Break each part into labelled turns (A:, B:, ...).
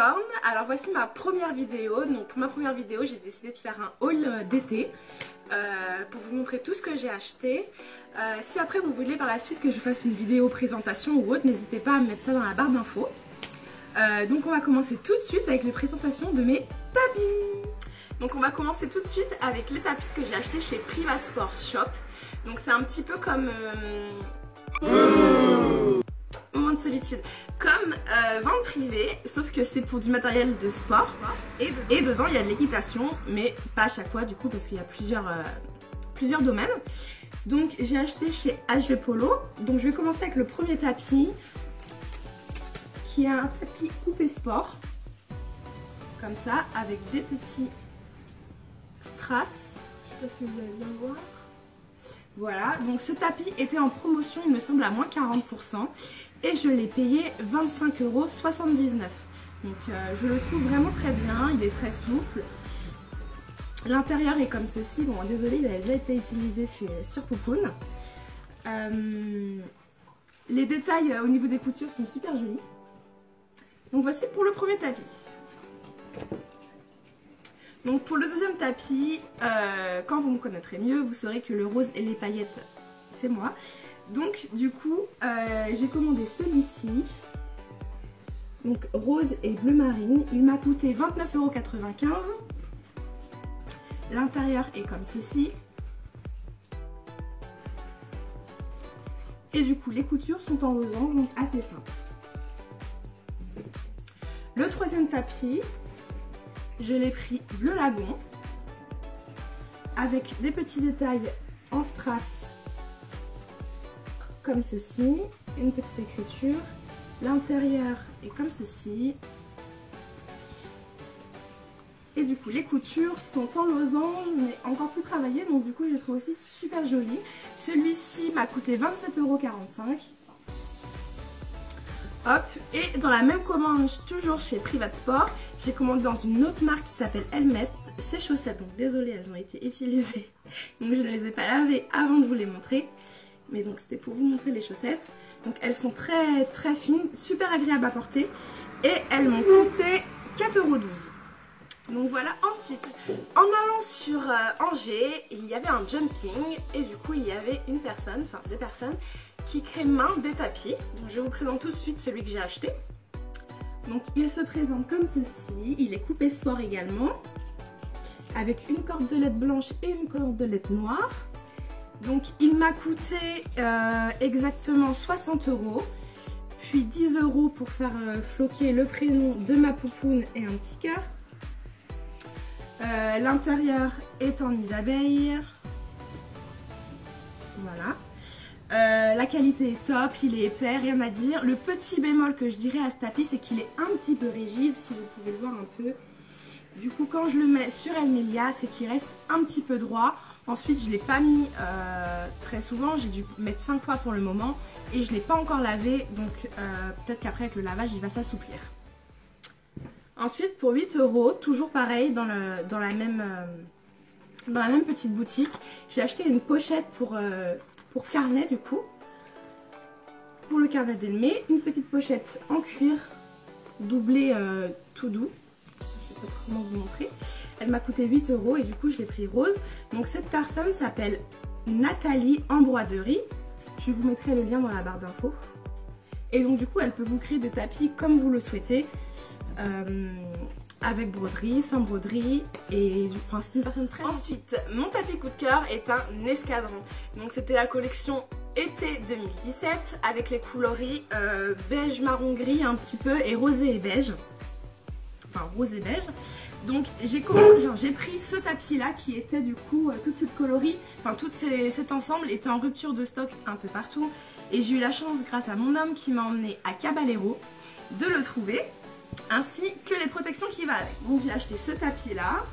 A: licorne. Alors voici ma première vidéo. Donc ma première vidéo, j'ai décidé de faire un haul d'été pour vous montrer tout ce que j'ai acheté. Si après vous voulez par la suite que je fasse une vidéo présentation ou autre, n'hésitez pas à me mettre ça dans la barre d'infos. Donc on va commencer tout de suite avec les présentations de mes tapis. Donc on va commencer tout de suite avec les tapis que j'ai achetés chez Private Sport Shop. Donc c'est un petit peu comme... moment de solitude, comme vente privée, sauf que c'est pour du matériel de sport et dedans il y a de l'équitation, mais pas à chaque fois du coup parce qu'il y a plusieurs domaines. Donc j'ai acheté chez HV Polo. Donc je vais commencer avec le premier tapis qui est un tapis coupé sport comme ça avec des petits strass. Je sais pas si vous allez bien voir. Voilà, donc ce tapis était en promotion, il me semble, à moins 40%. Et je l'ai payé 25,79 €. Donc je le trouve vraiment très bien, il est très souple. L'intérieur est comme ceci. Bon, désolé, il a déjà été utilisé sur Poupoune. Les détails au niveau des coutures sont super jolis. Donc voici pour le premier tapis. Donc pour le deuxième tapis, quand vous me connaîtrez mieux, vous saurez que le rose et les paillettes, c'est moi. Donc du coup, j'ai commandé celui-ci. Donc rose et bleu marine. Il m'a coûté 29,95 €. L'intérieur est comme ceci. Et du coup, les coutures sont en losange, donc assez simple. Le troisième tapis, je l'ai pris bleu lagon avec des petits détails en strass comme ceci, une petite écriture. L'intérieur est comme ceci. Et du coup les coutures sont en losange mais encore plus travaillées, donc du coup je les trouve aussi super joli. Celui-ci m'a coûté 27,45 €. Hop, et dans la même commande, toujours chez Private Sport, j'ai commandé dans une autre marque qui s'appelle Helmet, ces chaussettes. Donc désolée, elles ont été utilisées, donc je ne les ai pas lavées avant de vous les montrer. Mais donc c'était pour vous montrer les chaussettes. Donc elles sont très très fines, super agréables à porter. Et elles m'ont coûté 4,12 €. Donc voilà, ensuite, en allant sur Angers, il y avait un jumping. Et du coup il y avait une personne, enfin des personnes, qui crément des tapis. Donc je vous présente tout de suite celui que j'ai acheté. Donc il se présente comme ceci. Il est coupé sport également, avec une cordelette blanche et une cordelette noire. Donc il m'a coûté exactement 60 €, puis 10 € pour faire floquer le prénom de ma poupoune et un petit cœur. L'intérieur est en nid d'abeille. Voilà. La qualité est top, il est épais, rien à dire. Le petit bémol que je dirais à ce tapis, c'est qu'il est un petit peu rigide, si vous pouvez le voir un peu. Du coup, quand je le mets sur Elmelia, c'est qu'il reste un petit peu droit. Ensuite, je ne l'ai pas mis très souvent, j'ai dû mettre 5 fois pour le moment. Et je ne l'ai pas encore lavé, donc peut-être qu'après avec le lavage, il va s'assouplir. Ensuite, pour 8 €, toujours pareil, dans la même petite boutique, j'ai acheté une pochette pour carnet du coup. Pour le carnet d'Elmé, une petite pochette en cuir, doublée tout doux. Je ne sais pas comment vous montrer. Elle m'a coûté 8 € et du coup je l'ai pris rose. Donc cette personne s'appelle Nathalie Embroiderie. Je vous mettrai le lien dans la barre d'infos. Et donc du coup elle peut vous créer des tapis comme vous le souhaitez. Avec broderie, sans broderie. Et enfin c'est une personne très... Ensuite, mon tapis coup de cœur est un escadron. Donc c'était la collection été 2017 avec les coloris beige, marron, gris un petit peu et rosé et beige. Enfin rose et beige. Donc j'ai pris ce tapis là qui était du coup toute cette coloris, enfin cet ensemble était en rupture de stock un peu partout. Et j'ai eu la chance grâce à mon homme qui m'a emmené à Caballero de le trouver, ainsi que les protections qui vont avec. Donc j'ai acheté ce tapis là.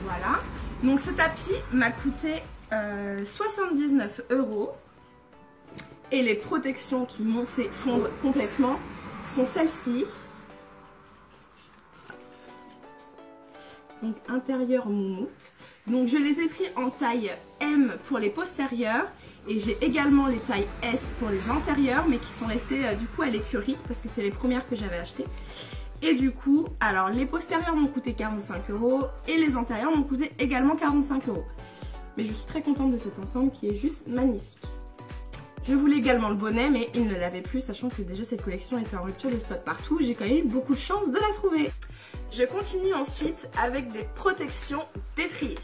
A: Voilà. Donc ce tapis m'a coûté 79 €. Et les protections qui m'ont fait fondre complètement sont celles-ci. Donc intérieur moumoute. Donc je les ai pris en taille M pour les postérieurs Et j'ai également les tailles S pour les intérieurs, mais qui sont restées du coup à l'écurie, parce que c'est les premières que j'avais achetées. Et du coup, alors les postérieurs m'ont coûté 45 € et les antérieurs m'ont coûté également 45 €. Mais je suis très contente de cet ensemble qui est juste magnifique. Je voulais également le bonnet, mais il ne l'avait plus, sachant que déjà cette collection était en rupture de stock partout. J'ai quand même eu beaucoup de chance de la trouver. Je continue ensuite avec des protections d'étrier.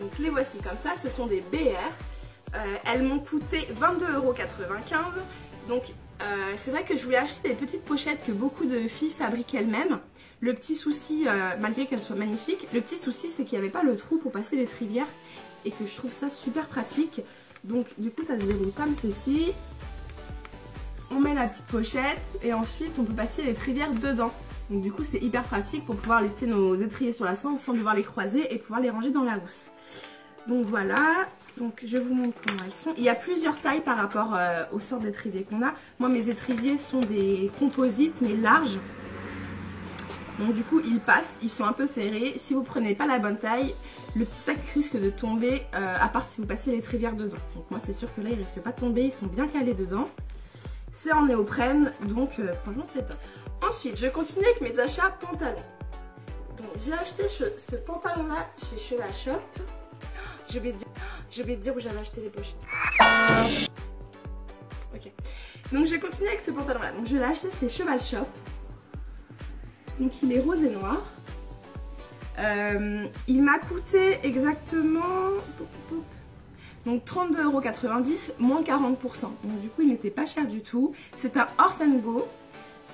A: Donc les voici comme ça, ce sont des BR. Elles m'ont coûté 22,95 €. Donc c'est vrai que je voulais acheter des petites pochettes que beaucoup de filles fabriquent elles-mêmes. Le petit souci, malgré qu'elles soient magnifiques, le petit souci c'est qu'il n'y avait pas le trou pour passer les trivières et que je trouve ça super pratique. Donc du coup ça se déroule comme ceci. On met la petite pochette et ensuite on peut passer les trivières dedans. Donc du coup c'est hyper pratique pour pouvoir laisser nos étriers sur la sangle sans devoir les croiser et pouvoir les ranger dans la housse. Donc voilà, donc je vous montre comment elles sont. Il y a plusieurs tailles par rapport aux sortes d'étriers qu'on a. Moi mes étriers sont des composites mais larges. Donc du coup ils passent, ils sont un peu serrés. Si vous prenez pas la bonne taille, le petit sac risque de tomber, à part si vous passez les trivières dedans. Donc moi c'est sûr que là ils risquent pas de tomber, ils sont bien calés dedans. C'est en néoprène, donc franchement c'est top. Ensuite je continue avec mes achats pantalons. Donc j'ai acheté ce pantalon là chez Cheval Shop. Je vais te dire où j'avais acheté les pochettes. Ok. Donc je continue avec ce pantalon là. Donc je l'ai acheté chez Cheval Shop. Donc il est rose et noir. Il m'a coûté exactement donc 32,90 €, moins 40%. Donc du coup il n'était pas cher du tout. C'est un Horse & Go.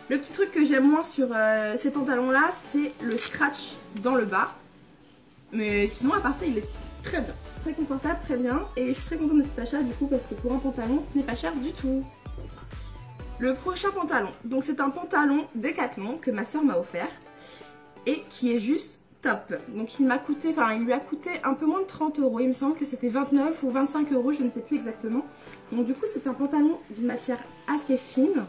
A: Le petit truc que j'aime moins sur ces pantalons là, c'est le scratch dans le bas. Mais sinon à part ça il est très bien, très confortable, très bien. Et je suis très contente de cet achat du coup parce que pour un pantalon ce n'est pas cher du tout. Le prochain pantalon, donc c'est un pantalon Decathlon que ma soeur m'a offert et qui est juste top. Donc il lui a coûté un peu moins de 30 €, il me semble que c'était 29 ou 25 €, je ne sais plus exactement. Donc du coup c'est un pantalon d'une matière assez fine,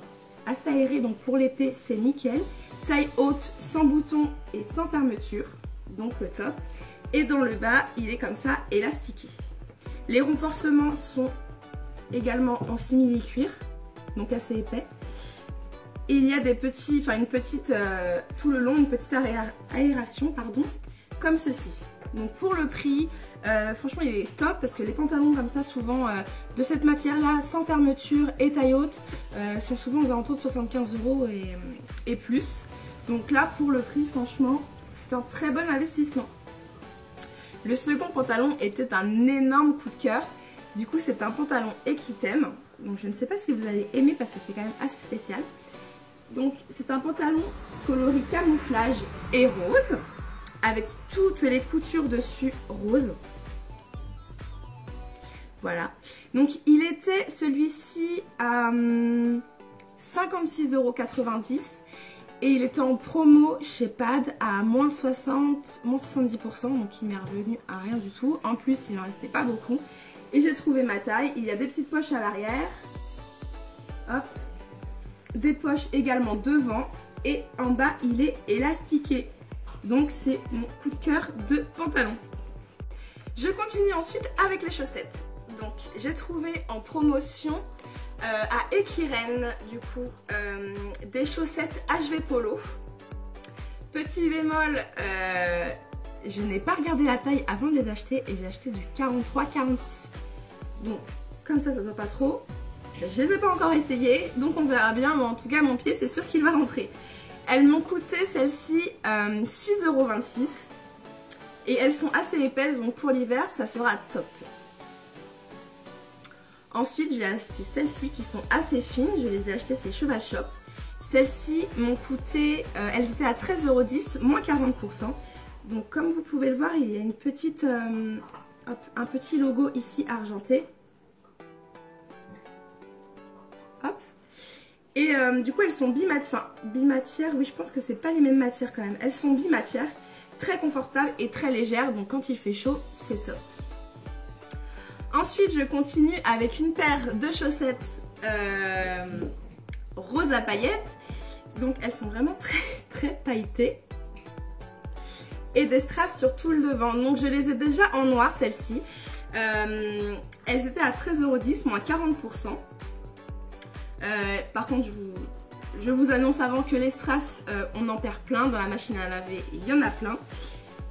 A: assez aéré, donc pour l'été c'est nickel. Taille haute, sans bouton et sans fermeture, donc le top. Et dans le bas il est comme ça, élastiqué. Les renforcements sont également en simili-cuir, donc assez épais. Et il y a des petits, tout le long, une petite aération, pardon, comme ceci. Donc pour le prix, franchement il est top parce que les pantalons comme ça, souvent de cette matière-là, sans fermeture et taille haute, sont souvent aux alentours de 75 € et plus. Donc là, pour le prix, franchement, c'est un très bon investissement. Le second pantalon était un énorme coup de cœur. Du coup, c'est un pantalon Equitem. Donc je ne sais pas si vous allez aimer parce que c'est quand même assez spécial. Donc c'est un pantalon coloris camouflage et rose, avec toutes les coutures dessus rose. Voilà. Donc il était celui-ci à 56,90 € et il était en promo chez Pad à moins 70%. Donc il m'est revenu à rien du tout. En plus il n'en restait pas beaucoup. Et j'ai trouvé ma taille. Il y a des petites poches à l'arrière. Hop. Des poches également devant. Et en bas, il est élastiqué. Donc c'est mon coup de cœur de pantalon. Je continue ensuite avec les chaussettes. Donc j'ai trouvé en promotion à Equiren, du coup, des chaussettes HV Polo. Petit bémol, je n'ai pas regardé la taille avant de les acheter et j'ai acheté du 43-46. Donc comme ça ne doit pas trop. Je les ai pas encore essayées, donc on verra bien, mais en tout cas mon pied c'est sûr qu'il va rentrer. Elles m'ont coûté celles-ci 6,26 € et elles sont assez épaisses, donc pour l'hiver ça sera top. Ensuite j'ai acheté celles-ci qui sont assez fines, je les ai achetées chez Cheval Shop. Celles-ci m'ont coûté, elles étaient à 13,10 €, moins 40%. Donc comme vous pouvez le voir, il y a une petite, un petit logo ici argenté. Hop. Et du coup elles sont bimatières, oui je pense que c'est pas les mêmes matières quand même. Elles sont bimatières, très confortables et très légères, donc quand il fait chaud c'est top. Ensuite je continue avec une paire de chaussettes rose à paillettes. Donc elles sont vraiment très pailletées. Et des strass sur tout le devant. Donc je les ai déjà en noir celles-ci. Elles étaient à 13,10 €, moins 40%. Par contre, je vous annonce avant que les strass, on en perd plein dans la machine à laver, il y en a plein.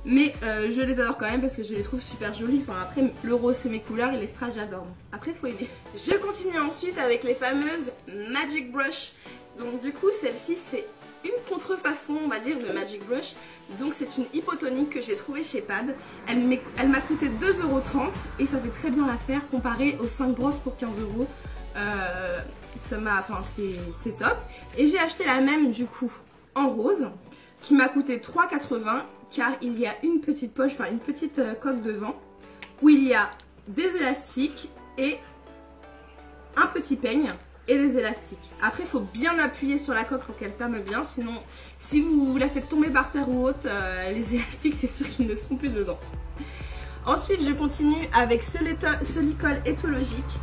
A: Mais je les adore quand même parce que je les trouve super jolies. Enfin, après, le rose c'est mes couleurs et les strass j'adore. Après, il faut aimer. Je continue ensuite avec les fameuses Magic Brush. Donc du coup, celle-ci c'est une contrefaçon, on va dire, de Magic Brush. Donc c'est une hypotonique que j'ai trouvée chez Pad. Elle m'a coûté 2,30 € et ça fait très bien l'affaire comparé aux 5 brosses pour 15 €. C'est top. Et j'ai acheté la même du coup en rose qui m'a coûté 3,80 € car il y a une petite poche, enfin une petite coque devant où il y a des élastiques et un petit peigne et des élastiques. Après il faut bien appuyer sur la coque pour qu'elle ferme bien, sinon si vous la faites tomber par terre ou autre, les élastiques c'est sûr qu'ils ne seront plus dedans. Ensuite je continue avec ce licol éthologique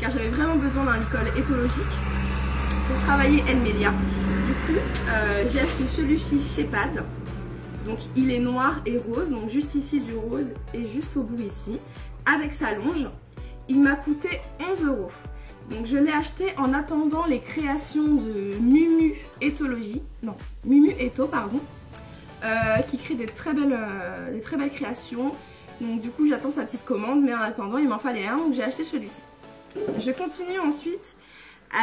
A: car j'avais vraiment besoin d'un licol éthologique pour travailler Elmelia. Du coup j'ai acheté celui-ci chez Pad. Donc il est noir et rose, donc juste ici du rose et juste au bout ici, avec sa longe. Il m'a coûté 11 €. Donc je l'ai acheté en attendant les créations de Mumu Ethologie, non, Mumu Etho pardon, qui crée des très belles créations. Donc du coup j'attends sa petite commande, mais en attendant il m'en fallait un, donc j'ai acheté celui-ci. Je continue ensuite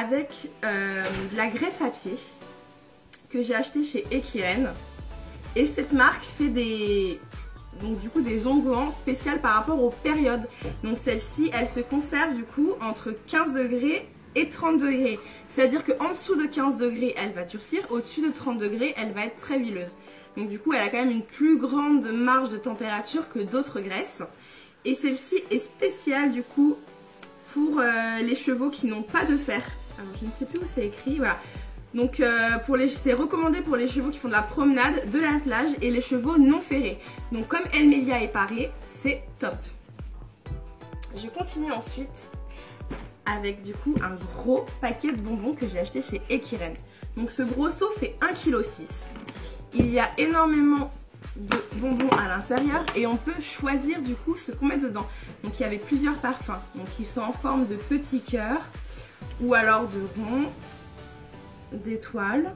A: avec de la graisse à pied que j'ai acheté chez Ekiren. Et cette marque fait des onguents spéciaux par rapport aux périodes. Donc celle-ci, elle se conserve du coup entre 15 degrés et 30 degrés. C'est-à-dire qu'en dessous de 15 degrés, elle va durcir. Au-dessus de 30 degrés, elle va être très huileuse. Donc du coup, elle a quand même une plus grande marge de température que d'autres graisses. Et celle-ci est spéciale du coup pour les chevaux qui n'ont pas de fer. Alors je ne sais plus où c'est écrit, voilà. Donc c'est recommandé pour les chevaux qui font de la promenade, de l'attelage et les chevaux non ferrés. Donc comme Elmelia est parée, c'est top. Je continue ensuite avec du coup un gros paquet de bonbons que j'ai acheté chez Ekiren. Donc ce gros seau fait 1,6 kg. Il y a énormément de bonbons à l'intérieur et on peut choisir du coup ce qu'on met dedans. Donc il y avait plusieurs parfums. Donc ils sont en forme de petits cœurs ou alors de ronds, d'étoiles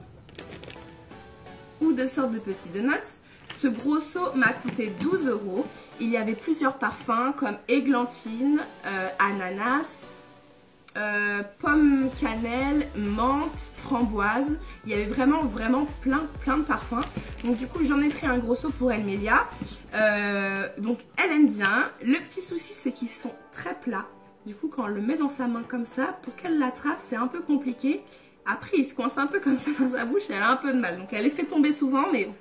A: ou de sortes de petits donuts. Ce gros seau m'a coûté 12 €. Il y avait plusieurs parfums comme églantine, ananas, pomme cannelle, menthe, framboise. Il y avait vraiment plein de parfums. Donc du coup j'en ai pris un gros seau pour Elmelia. Donc elle aime bien. Le petit souci c'est qu'ils sont très plats. Du coup quand on le met dans sa main comme ça, pour qu'elle l'attrape c'est un peu compliqué. Après il se coince un peu comme ça dans sa bouche et elle a un peu de mal. Donc elle les fait tomber souvent mais bon,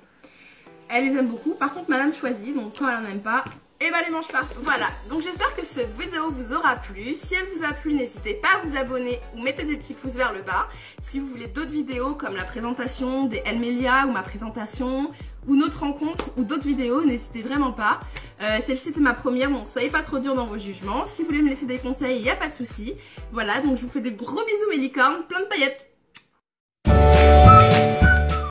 A: elle les aime beaucoup. Par contre madame choisit, donc quand elle en aime pas, et bah les mange pas. Voilà, donc j'espère que cette vidéo vous aura plu. Si elle vous a plu, n'hésitez pas à vous abonner ou mettez des petits pouces vers le bas. Si vous voulez d'autres vidéos comme la présentation des Elmelia ou ma présentation ou notre rencontre ou d'autres vidéos, n'hésitez vraiment pas. Celle-ci était ma première, donc soyez pas trop dur dans vos jugements. Si vous voulez me laisser des conseils, il n'y a pas de souci. Voilà, donc je vous fais des gros bisous mes licornes, plein de paillettes.